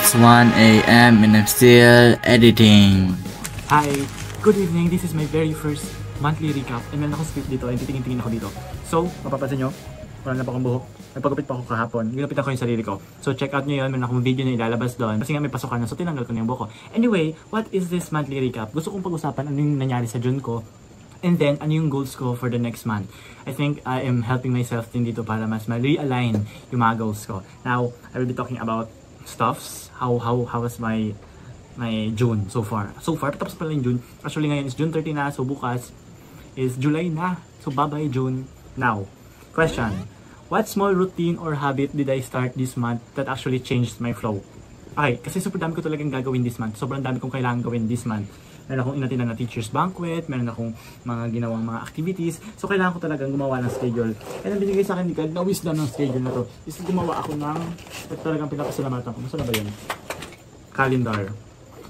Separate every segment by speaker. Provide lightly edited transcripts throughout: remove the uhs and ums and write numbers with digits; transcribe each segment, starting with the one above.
Speaker 1: It's 1 a.m. and I'm still editing.
Speaker 2: Hi! Good evening! This is my very first monthly recap and meron akong script dito and titingin-tingin ako dito. So, mapapansin nyo, wala na pa akong buhok. Nagpagupit pa ako kahapon. Ginupit ako yung sarili ko. So, check out nyo yun. Meron akong video na ilalabas doon. Kasi nga may pasukan na. So, tinanggal ko na yung buhok ko. Anyway, what is this monthly recap? Gusto kong pag-usapan ano yung nangyari sa June ko. And then, ano yung goals ko for the next month. I think I am helping myself din dito para mas ma-realign yung mga goals ko. Now, I will be talking about stuffs. How was my June so far. So far, tapos pala yung June. Actually ngayon is June 30 na, so bukas is July na. So bye-bye June. Now, question. What small routine or habit did I start this month that actually changed my flow? Okay, kasi super dami ko talagang gagawin this month. Sobrang dami kong kailangan gawin this month. Meron akong inatindan na teacher's banquet, meron akong mga ginawang mga activities. So kailangan ko talagang gumawa ng schedule. And ang binigay sa akin ni God na wisdom ng schedule na to is gumawa ako ng talagang pinapasalamatan ko. Masala ba yun? Calendar.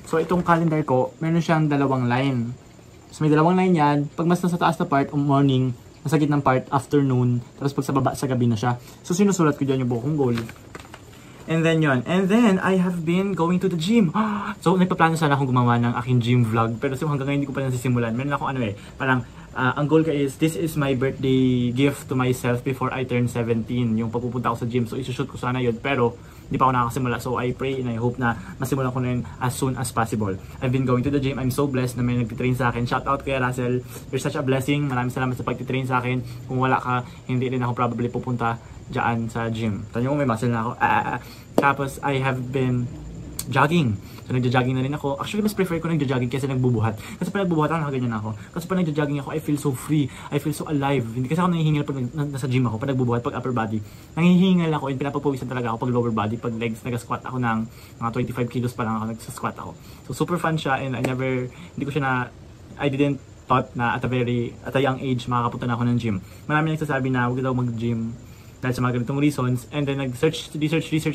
Speaker 2: So itong calendar ko, meron siyang dalawang line. So may dalawang line yan. Pag mas nasa taas na part, morning, nasa gitnang part, afternoon, tapos pag sa baba, sa gabi na siya. So sinusulat ko dyan yung buong goal. And then yun. And then, I have been going to the gym. So, nagpaplano sana akong gumawa ng aking gym vlog. Pero so, hanggang ngayon hindi ko pa nasisimulan. Meron akong parang, ang goal ko is, this is my birthday gift to myself before I turn 17. Yung pagpupunta ako sa gym. So, isushoot ko sana yun. Pero, hindi pa ako nakakasimula. So, I pray and I hope na masimulan ko na yun as soon as possible. I've been going to the gym. I'm so blessed na may nagtitrain sa akin. Shout out kay Russell. You're such a blessing. Maraming salamat sa pagtitrain sa akin. Kung wala ka, hindi rin ako probably pupunta dyan sa gym. Tanyo mo, may muscle na ako. Tapos, I have been jogging. So, nagja-jogging na rin ako. Actually, mas prefer ko nagja-jogging kaysa nagbubuhat. Kasi pag nagbubuhat ako, nakaganyan ako. Kasi pag nagja-jogging ako, I feel so free. I feel so alive. Hindi kasi ako nangihingal pag nasa gym ako. Pag nagbubuhat, pag upper body. Nangihingal ako and pinapagpawisan talaga ako pag lower body. Pag legs, nag-squat ako ng mga 25 kilos pa lang ako, nag-squat ako. So, super fun siya and I didn't thought na at a young age, makakapunta na ako ng gym. Marami nagsasabi na huwag daw mag-gym dahil sa mga ganitong reasons, and then research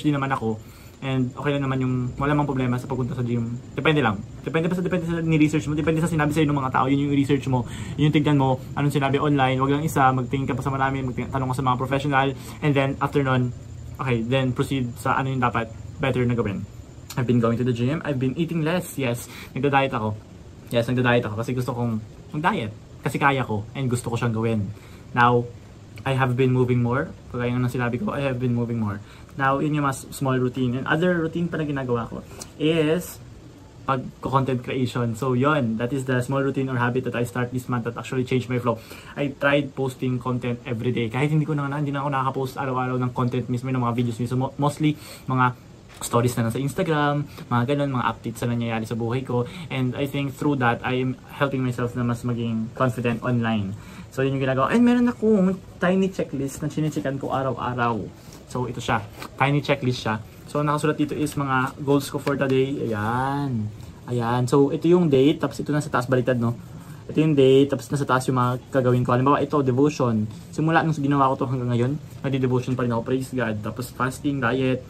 Speaker 2: din naman ako, and okay lang naman yung wala mang problema sa pagpunta sa gym. Depende sa ni-research mo, depende sa sinabi sa'yo ng mga tao, yun yung research mo, yun yung tignan mo, anong sinabi online, wag lang isa, magtingin ka pa sa marami, magtanong ka sa mga professional, and then after nun, okay, then proceed sa ano yung dapat better na gawin. I've been going to the gym, I've been eating less, yes, nagda-diet ako. Yes, nagda-diet ako kasi gusto kong mag-diet, kasi kaya ko, and gusto ko siyang gawin. Now, I have been moving more. Kagaya nga ng sinabi ko, I have been moving more. Now, yun yung mas small routine. And other routine pa na ginagawa ko is pag-content creation. So, yun. That is the small routine or habit that I start this month that actually changed my flow. I tried posting content every day. Kahit hindi na ako nakaka-post araw-araw ng content mismo, ng mga videos mismo. Mostly, mga stories na sa Instagram, mga ganun, mga updates na nangyayari sa buhay ko. And I think through that, I am helping myself na mas maging confident online. So, yun yung ginagawa. And meron akong tiny checklist na chine-checkan ko araw-araw. So, ito siya. Tiny checklist siya. So, nakasulat dito is mga goals ko for the day. Ayan. Ayan. So, ito yung date. Tapos, ito nasa taas baliktad, no? Ito yung date. Tapos, nasa taas yung mga gagawin ko. Halimbawa, ito, devotion. Simula nung ginawa ko to hanggang ngayon, nagdi-devotion pa rin ako. Praise God. Tapos, fasting, diet.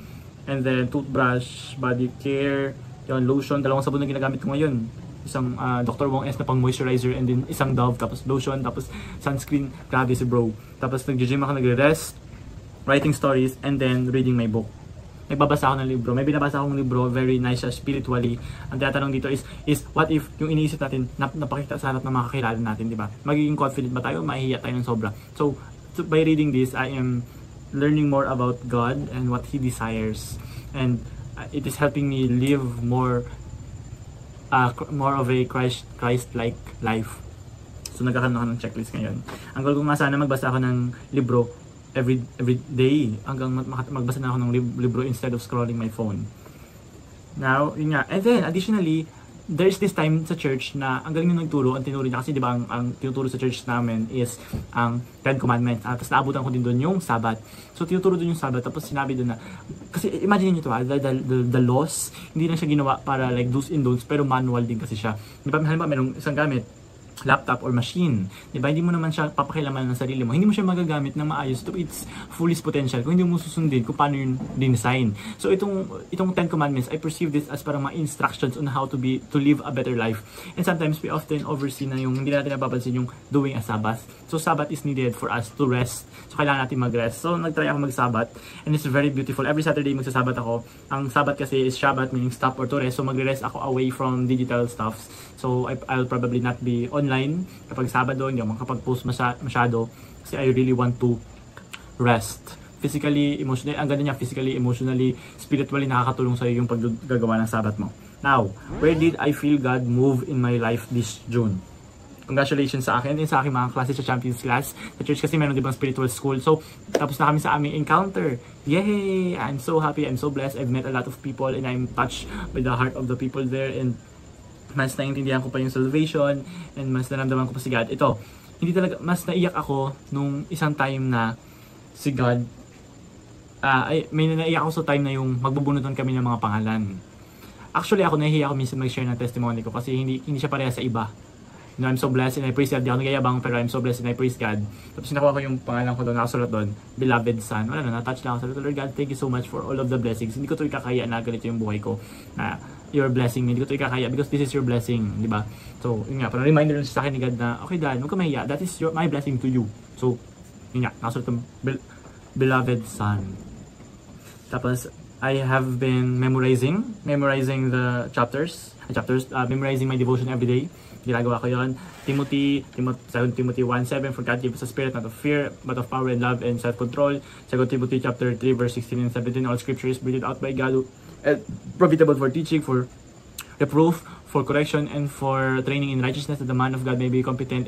Speaker 2: And then, toothbrush, body care. Yun, lotion. Dalawang sabon na ginagamit ko ngayon. Isang Dr. Wong S na pang moisturizer, and then isang Dove, tapos lotion, tapos sunscreen. Grabe si bro. Tapos nag-gym ako, nagre-rest, writing stories, and then reading my book. Nagbabasa ako ng libro. May binabasa akong libro, very nice siya spiritually. Ang tinatanong dito is what if yung iniisip natin, napakita sa harap ng mga kakilala natin, di ba? Magiging confident ba tayo? Mahihiya tayo ng sobra. So by reading this, I am learning more about God and what He desires. And it is helping me live more of a Christ-like life. So nagkakaroon ako ng checklist ngayon. Ang goal ko nga sana magbasa ako ng libro every day hanggang magbasa na ako ng libro instead of scrolling my phone. Now, yun nga. And then additionally, there's this time sa church na ang galing nung nagturo, ang tinuro niya kasi di ba ang tinuturo sa church namin is ang Ten Commandments. Tapos naabutan ko din doon yung Sabbath. So tinuturo doon yung Sabbath, tapos sinabi doon na, kasi imagine niyo to the laws, hindi lang siya ginawa para like do's and don'ts, pero manual din kasi siya. Di ba, halimbawa merong isang gamit, laptop or machine. Diba? Hindi mo naman siya papakilaman ng sarili mo. Hindi mo siya magagamit ng maayos to its fullest potential kung hindi mo susundin kung paano yung design. So itong 10 commandments, I perceive this as parang mga instructions on how to live a better life. And sometimes we often oversee na yung hindi natin napapansin yung doing a Sabbath. So Sabbath is needed for us to rest. So kailangan natin mag-rest. So nagtry ako mag-Sabbath and it's very beautiful. Every Saturday magsa-Sabbath ako. Ang Sabbath kasi is Shabbat, meaning stop or to rest. So magre-rest ako away from digital stuffs. So I'll probably not be online kapag Sabado, hindi ako makapag-post masyado kasi I really want to rest. Physically, emotionally, ang ganda niya, physically, emotionally, spiritually, nakakatulong sa'yo yung paggagawa ng Sabbath mo. Now, where did I feel God move in my life this June? Congratulations sa akin and sa aking mga klase sa Champions Class. Sa church kasi meron dibang spiritual school. So, tapos na kami sa aming encounter. Yay! I'm so happy, I'm so blessed. I've met a lot of people and I'm touched by the heart of the people there, and mas naiintindihan ko pa yung salvation and mas naramdaman ko pa si God. Ito, hindi talaga, mas naiyak ako nung isang time na si God, may naiyak ako sa time na yung magbubunutan kami ng mga pangalan. Actually, ako nahihiya ako minsan mag-share ng testimony ko kasi hindi siya pareha sa iba. You know, I'm so blessed and I praise God. Di ako nagayabang pero I'm so blessed and I praise God. Tapos nakuha ko yung pangalan ko doon, nakasulat doon, Beloved Son. Wala na, na-touch lang ako sa Lord God, thank you so much for all of the blessings. Hindi ko ito ikakaya na ganito yung buhay ko. Your blessing me, hindi ko ito ikakaya because this is your blessing, di ba? So, yun nga, parang reminder lang sa akin ni God na, okay Dad, huwag ka mahiya, that is my blessing to you. So, yun nga, nakasulat yung Beloved Son. Tapos, I have been memorizing the chapters, memorizing my devotion every day. Ginagawa ko yun. 2 Timothy 1:7, for God gave us a spirit not of fear, but of power and love and self-control. 2 Timothy chapter 3, verse 16 and 17, all scripture is breathed out by God, profitable for teaching, for reproof, for correction, and for training in righteousness, that the man of God may be competent,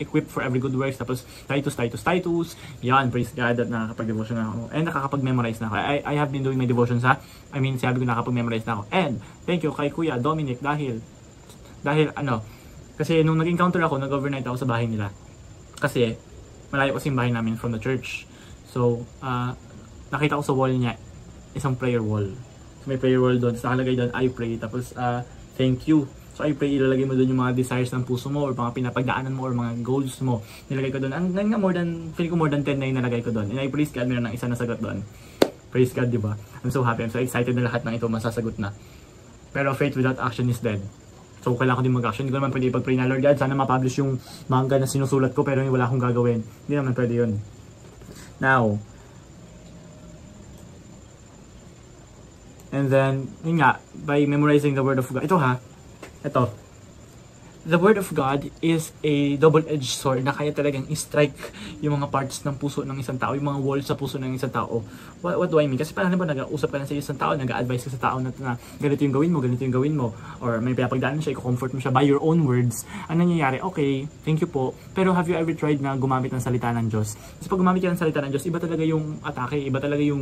Speaker 2: equipped for every good works. Tapos Titus. Yan, praise God that nakakapag-devotion na ako. And nakakapag-memorize na ako. I have been doing my devotion sabi ko nakakapag-memorize na ako. And thank you kay Kuya Dominic dahil kasi nung nag-encounter ako, nag-overnight ako sa bahay nila. Kasi malayo kasi yung bahay namin from the church. So, nakita ko sa wall niya isang prayer wall. So, may prayer wall doon. So, nakalagay doon, I pray. Tapos, thank you. So, I pray, ilalagay mo doon yung mga desires ng puso mo or mga pinapagdaanan mo or mga goals mo. Nilagay ko doon. Feeling ko more than 10 na yung nalagay ko doon. And I praise God, meron ng isa na sagot doon. Praise God, di ba? I'm so happy. I'm so excited na lahat ng ito masasagot na. Pero faith without action is dead. So, kailangan ko din mag-action. Hindi ko naman pwede ipag-pray na, Lord God, sana ma-publish yung manga na sinusulat ko pero wala akong gagawin. Hindi naman pwede yun. Now, and then, yun nga, by memorizing the Word of God. Ito. The Word of God is a double-edged sword na kaya talagang i-strike yung mga parts ng puso ng isang tao, yung mga walls sa puso ng isang tao. What do I mean? Kasi parang nag-uusap ka na sa isang tao, nag-advise ka sa tao na ganito yung gawin mo, or may pinapagdaanan siya, i-comfort mo siya by your own words. Ano nangyayari? Okay, thank you po. Pero have you ever tried na gumamit ng salita ng Diyos? Kasi pag gumamit ka ng salita ng Diyos, iba talaga yung atake, iba talaga yung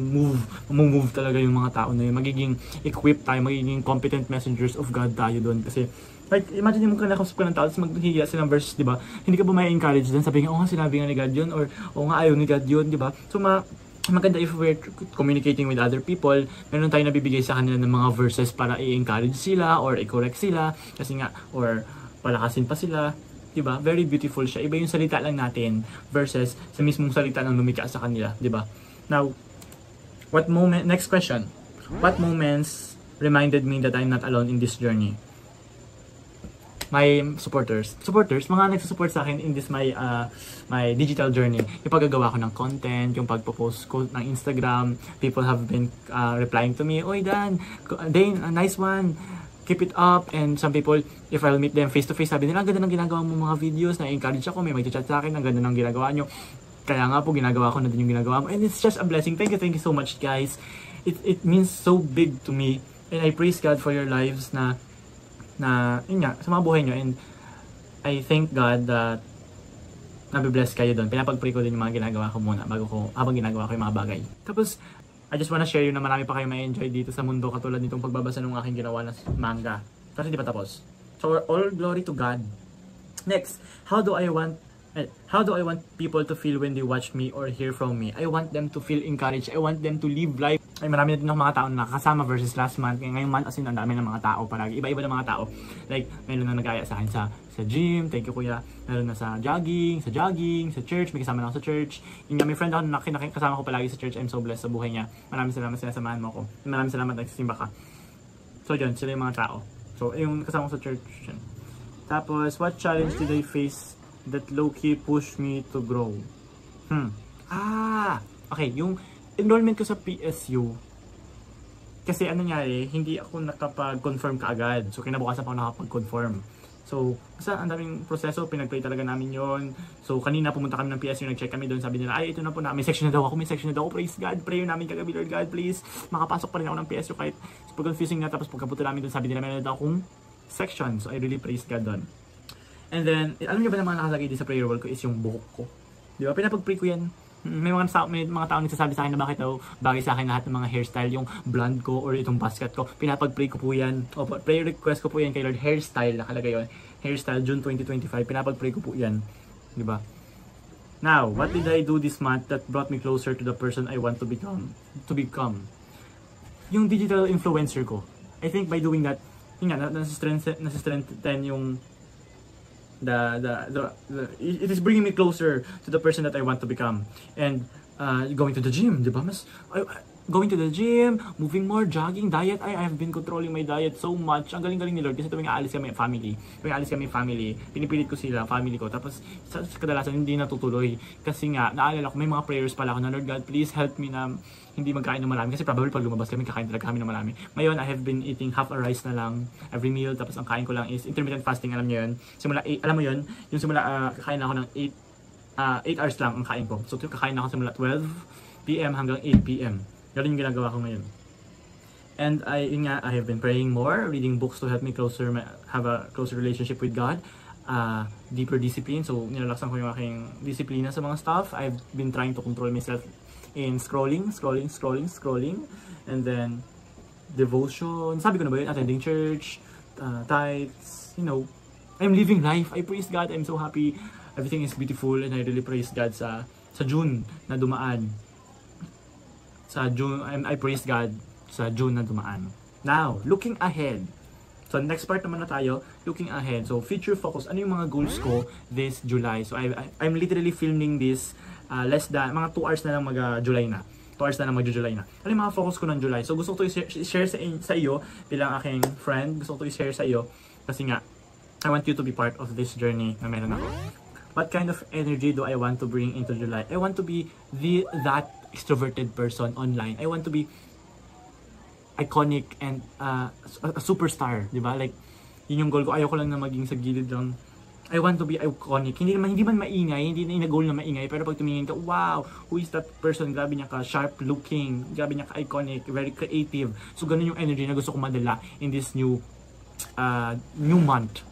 Speaker 2: move talaga yung mga tao na yun. Magiging equipped tayo, magiging competent messengers of God tayo doon. Kasi like, imagine mo ka nakausap ka ng tao, tapos maghihiya silang verse, di ba? Hindi ka ba may encourage din? Sabi nga, sinabi nga ni God yun, or nga ayaw ni God yun, di ba? So, maganda if we're communicating with other people, meron tayo nabibigay sa kanila ng mga verses para i-encourage sila, or i-correct sila, kasi nga, or palakasin pa sila, di ba? Very beautiful siya. Iba yung salita lang natin versus sa mismong salita ng lumika sa kanila, di ba? Now, next question. What moments reminded me that I'm not alone in this journey? My supporters, mga nagsusupport sa akin in this my digital journey. Yung paggagawa ko ng content, yung pagpo-post ko ng Instagram, people have been replying to me, "Oy Dan, nice one. Keep it up." And some people, if I'll meet them face to face, sabi nila, "Ang ganda ng ginagawa mo mga videos." Na-encourage ako, may mag-chat sa akin, "Ang ganda ng ginagawa nyo." Kaya nga po, ginagawa ko na din yung ginagawa mo. And it's just a blessing. Thank you so much, guys. It means so big to me. And I praise God for your lives na yun nga, sa mga buhay nyo. And I thank God that nabibless kayo doon. Pinapag-pray ko din yung mga ginagawa ko muna habang ginagawa ko yung mga bagay. Tapos, I just wanna share yun na marami pa kayo ma-enjoy dito sa mundo katulad nitong pagbabasa ng aking ginawa na manga. Kasi di pa tapos. So, all glory to God. Next, how do I want How do I want people to feel when they watch me or hear from me? I want them to feel encouraged. I want them to live life. Ay, marami na din mga tao na nakakasama versus last month. Ngayong month, as in, ang dami ng mga tao. Parang iba-iba ng mga tao. Like, meron na nag-aya sa akin sa gym. Thank you, kuya. Meron na sa jogging, sa church. May kasama na ako sa church. Yung may friend ako na kasama ko palagi sa church. I'm so blessed sa buhay niya. Maraming salamat, sinasamahan mo ako. Maraming salamat, nagsisimba ka. So, yun, sila yung mga tao. So, yung kasama ko sa church. Yun. Tapos, what challenge did I face that low-key pushed me to grow? Okay, yung enrollment ko sa PSU, kasi ano nangyari, hindi ako nakapag-confirm kaagad. So, kinabukasan pa ako nakapag-confirm. So, basta ang daming proseso, pinag-pray talaga namin yon. So, kanina pumunta kami ng PSU, nag-check kami doon, sabi nila, ay, ito na po na, may section na daw ako, praise God, prayer namin kagabi, Lord God, please, makapasok pa rin ako ng PSU kahit super confusing na. Tapos pagkapunta namin doon, sabi nila, meron daw akong section. So, I really praise God doon. And then, alam niyo ba na mga nakalagay din sa prayer wall ko is yung buhok ko. Di ba? Pinapag-pray ko yan. May mga tao nagsasabi sa akin na bakit daw bagay sa akin lahat ng mga hairstyle, yung blonde ko or itong basket ko. Pinapag-pray ko po yan. O, prayer request ko po yan kay Lord. Hairstyle, nakalagay yun. Hairstyle, June 2025. Pinapag-pray ko po yan. Di ba? Now, what did I do this month that brought me closer to the person I want to become? Yung digital influencer ko. I think by doing that, yun nga, nasa-strengthen yung it is bringing me closer to the person that I want to become. And going to the gym, di ba? Going to the gym, moving more, jogging, diet. I have been controlling my diet so much. Ang galing-galing ni Lord kasi tuwing aalis kami family, pinipilit ko sila, family ko. Tapos sa kadalasan hindi natutuloy. Kasi nga, naalala ko, may mga prayers pala ako na, Lord God, please help me na hindi magkain ng marami. Kasi probably pag lumabas kami, kakain talaga kami ng marami. Ngayon, I have been eating half a rice na lang every meal. Tapos ang kain ko lang is intermittent fasting, alam niyo yun. Alam mo yun, yung kakain ako ng 8 hours lang ang kain ko. So, kakain ako simula 12 PM hanggang 8 PM. Ganun yung ginagawa ko ngayon. And I have been praying more, reading books to help me have a closer relationship with God, deeper discipline. So, nilalaksan ko yung aking disiplina sa mga stuff. I've been trying to control myself in scrolling. And then, devotion. Sabi ko na ba yun? Attending church, tithes, I'm living life. I praise God. I'm so happy. Everything is beautiful and I really praise God sa June na dumaan. I praise God sa June na dumaan. Now, looking ahead. So, next part naman na tayo, looking ahead. So, future focus. Ano yung mga goals ko this July? So, I'm literally filming this mga 2 hours na lang mag-July na. 2 hours na lang mag-July na. Ano yung mga focus ko ng July? So, gusto ko ito i-share sa iyo bilang aking friend. Gusto ko ito i-share sa iyo kasi nga, I want you to be part of this journey na meron ako. What kind of energy do I want to bring into July? I want to be that extroverted person online. I want to be iconic and a superstar, di ba? Like, yun yung goal ko. Ayoko lang na maging sa gilid lang. I want to be iconic. Hindi man maingay, hindi na goal na maingay, pero pag tumingin ka, wow, who is that person? Grabe niya ka, sharp looking, grabe niya ka iconic, very creative. So, ganun yung energy na gusto ko madala in this new month.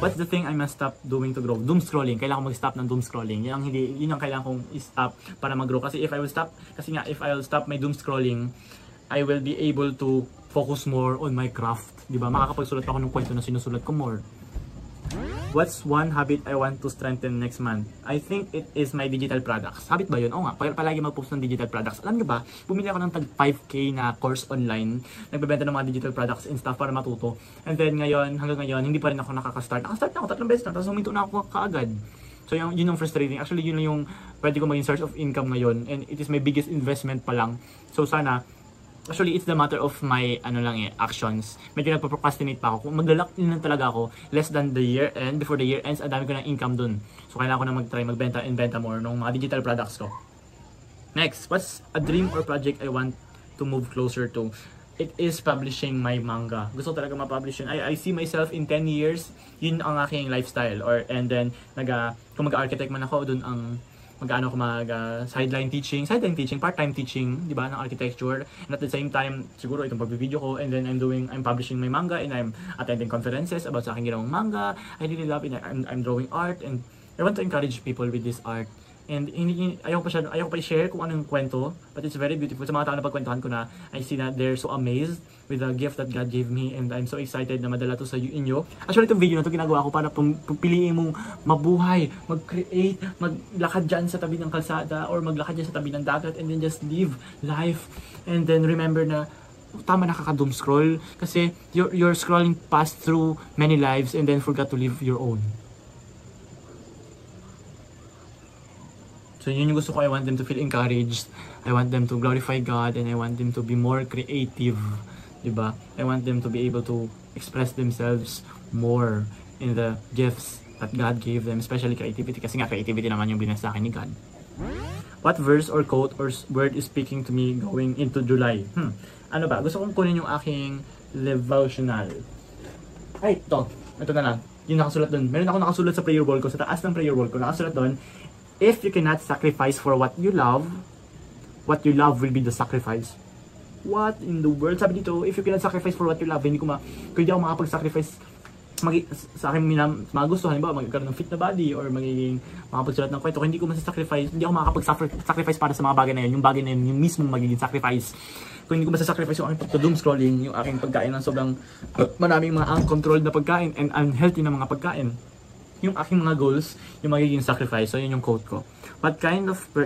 Speaker 2: What's the thing I must stop doing to grow? Doom scrolling. Kailangan ko mag-stop ng doom scrolling. Yun ang kailangan kong i-stop para mag-grow. Kasi if I will stop my doom scrolling, I will be able to focus more on my craft. Diba? Makakapagsulat ako ng kwento na sinusulat ko more. What's one habit I want to strengthen next month? I think it is my digital products. Habit ba yun? Oo nga, palagi mag-post ng digital products. Alam nyo ba, bumili ako ng tag 5K na course online. Nagbebenta ng mga digital products and stuff para matuto. And then hanggang ngayon, hindi pa rin ako nakaka-start. Nakastart na ako 3 beses na, tapos huminto na ako kaagad. So yun yung frustrating. Actually, yun yung pwede ko maging source of income ngayon. And it is my biggest investment pa lang. So sana, actually, it's the matter of my actions. Medyo nagpo-procrastinate pa ako. Kung mag-lock in lang talaga ako, less than the year end, before the year ends, ang dami ko ng income dun. So, kailangan ko na mag-try magbenta more ng mga digital products ko. Next, what's a dream or project I want to move closer to? It is publishing my manga. Gusto talaga ma-publish yun. I see myself in 10 years, yun ang aking lifestyle. And then, kung mag-architect man ako, dun ang sideline teaching, part-time teaching, di ba, ng architecture. And at the same time, siguro itong pag-video ko, and then I'm publishing my manga, and I'm attending conferences about sa aking ginawang manga. I really love it. I'm drawing art, and I want to encourage people with this art. And ayaw pa i-share kung anong kwento, but it's very beautiful. Sa mga tao na pagkwentuhan ko na, I see that they're so amazed with the gift that God gave me, and I'm so excited na madala to sa inyo. Actually, itong video na to ginagawa ko para piliin mong mabuhay, mag-create, maglakad dyan sa tabi ng kalsada, or maglakad dyan sa tabi ng dagat, and then just live life. And then remember na, tama nakaka-doom scroll, kasi you're scrolling past through many lives, and then forgot to live your own. So yun yung gusto ko. I want them to feel encouraged. I want them to glorify God, and I want them to be more creative, diba? I want them to be able to express themselves more in the gifts that God gave them, especially creativity, kasi nga creativity naman yung binasa sa akin ni God. What verse or quote or word is speaking to me going into July? Ano ba? Gusto kong kunin yung aking devotional. Ay, ito na lang. Yung nakasulat doon. Meron ako nakasulat sa prayer wall ko, sa taas ng prayer wall ko, nakasulat doon, if you cannot sacrifice for what you love will be the sacrifice. What in the world? Sabi dito, if you cannot sacrifice for what you love, kung hindi ako makapag-sacrifice sa akin mga gusto, halimbawa magkaroon ng fit na body, or magiging makapagsulat ng kwento, hindi ko masasacrifice, hindi ako makapag-sacrifice para sa mga bagay na yun, yung bagay na yun, yung mismong magiging sacrifice. Kung hindi ko masasacrifice yung aking doom scrolling, yung aking pagkain ng sobrang maraming mga uncontrolled na pagkain and unhealthy na mga pagkain, yung aking mga goals, yung magiging sacrifice. So yun yung quote ko.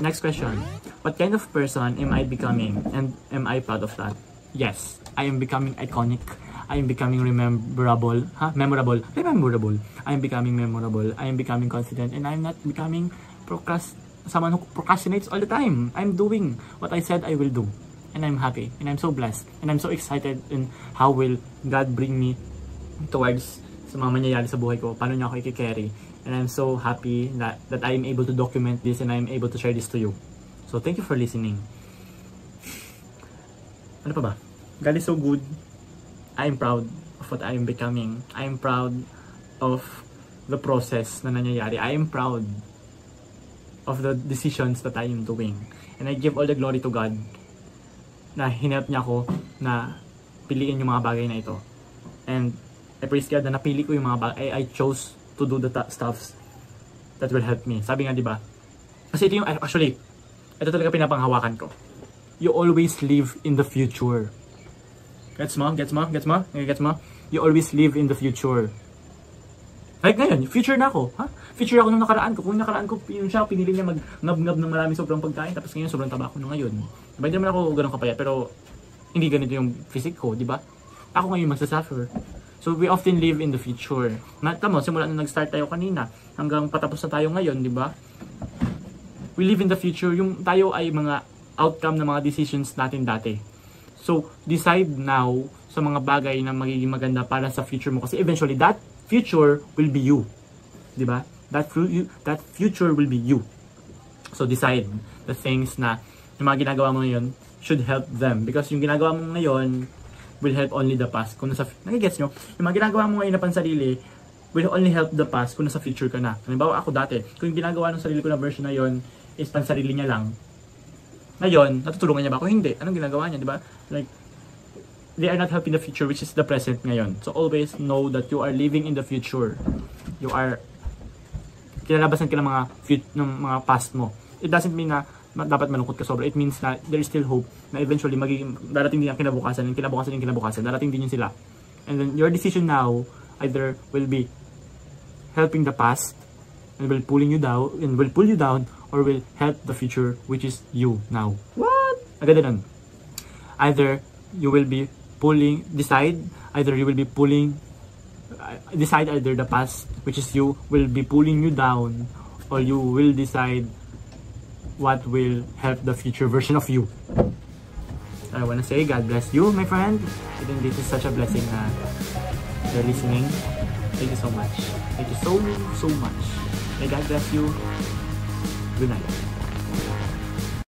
Speaker 2: Next question. What kind of person am I becoming, and am I proud of that? Yes, I am becoming iconic. I am becoming memorable. Memorable. I am becoming memorable. I am becoming confident, and I am not becoming someone who procrastinates all the time. I'm doing what I said I will do, and I'm happy, and I'm so blessed, and I'm so excited in how will God bring me towards sa mga mangyayari sa buhay ko, paano niya ako i-carry. And I'm so happy that I am able to document this, and I am able to share this to you. So thank you for listening. Ano pa ba? God is so good. I am proud of what I am becoming. I am proud of the process na nangyayari. I am proud of the decisions that I am doing. And I give all the glory to God na hinelp niya ako na piliin yung mga bagay na ito. And I praise God na napili ko yung mga bagay. I chose to do the stuffs that will help me. Sabi nga, di ba? Kasi ito yung, actually, ito talaga pinapanghawakan ko. You always live in the future. Gets mo? You always live in the future. Like ngayon, future na ako. Future ako nung nakaraan ko. Kung yung nakaraan ko, yun siya, pinili niya mag-ngab-ngab ng maraming sobrang pagkain. Tapos ngayon, sobrang taba ko na ngayon. Diba, hindi naman ako ganun kapayat. Pero, hindi ganito yung physique ko, di ba? Ako ngayon magsasuffer. So, we often live in the future. Tama, simula nung nag-start tayo kanina, hanggang patapos na tayo ngayon, di ba? We live in the future. Yung tayo ay mga outcome ng mga decisions natin dati. So, decide now sa mga bagay na magiging maganda para sa future mo. Kasi eventually, that future will be you. Di ba? That future will be you. So, decide the things na yung mga ginagawa mo ngayon should help them. Because yung ginagawa mo ngayon will help only the past. Kung nagigets nyo? Yung mga ginagawa mo ngayon na pansarili will only help the past kung nasa future ka na. Halimbawa ako dati, kung yung ginagawa ng sarili ko na version na yon is pansarili niya lang, ngayon, natutulungan niya ba ako? Hindi. Anong ginagawa niya, di ba? Like, they are not helping the future, which is the present ngayon. So always know that you are living in the future. You are, kinalabasan ka ng mga past mo. It doesn't mean na dapat malungkot ka sobra. It means na there is still hope na eventually darating din ang kinabukasan, darating din yun sila. And then your decision now either will be helping the past and will pull you down, or will help the future, which is you now. What? Agad nun. Either you will be decide either the past, which is you, will be pulling you down, or you will decide what will help the future version of you. I want to say, God bless you, my friend. I think this is such a blessing na you're listening. Thank you so much. Thank you so much. May God bless you. Good night.